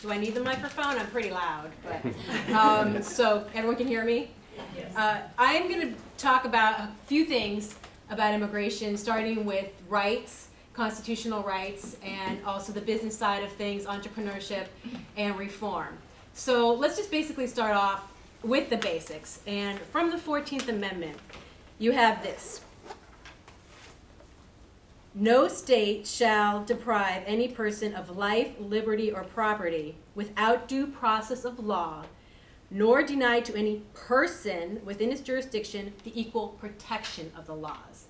Do I need the microphone? I'm pretty loud, but so everyone can hear me? Yes. I'm going to talk about a few things about immigration, starting with rights, constitutional rights, and also the business side of things, entrepreneurship, and reform. So let's just basically start off with the basics. And from the 14th Amendment, you have this. No state shall deprive any person of life, liberty, or property without due process of law, nor deny to any person within its jurisdiction the equal protection of the laws.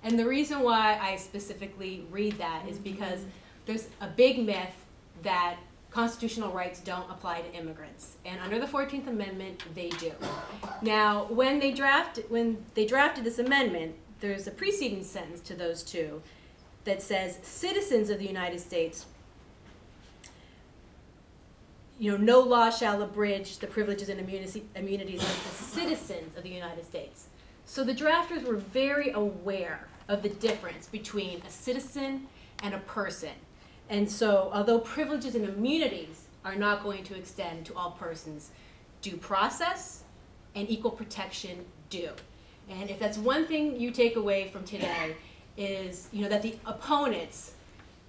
And the reason why I specifically read that is because there's a big myth that constitutional rights don't apply to immigrants. And under the 14th Amendment, they do. Now, when they drafted this amendment, there's a preceding sentence to those two that says citizens of the United States, no law shall abridge the privileges and immunities of the citizens of the United States. So the drafters were very aware of the difference between a citizen and a person. And so although privileges and immunities are not going to extend to all persons, due process and equal protection do. And if that's one thing you take away from today, is that the opponents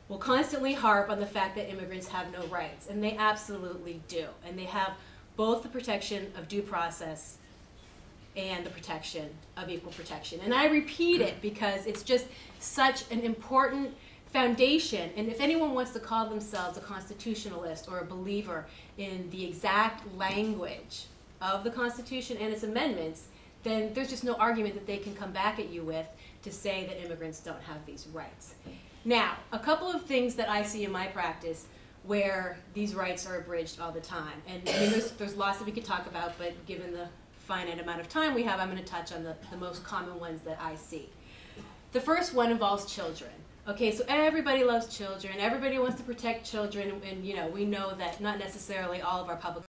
will constantly harp on the fact that immigrants have no rights, and they absolutely do. And they have both the protection of due process and the protection of equal protection. And I repeat it because it's just such an important foundation. And if anyone wants to call themselves a constitutionalist or a believer in the exact language of the Constitution and its amendments, then there's just no argument that they can come back at you with to say that immigrants don't have these rights. Now, a couple of things that I see in my practice where these rights are abridged all the time. And there's lots that we could talk about, but given the finite amount of time we have, I'm going to touch on the most common ones that I see. The first one involves children. Okay, so everybody loves children. Everybody wants to protect children, and we know that not necessarily all of our public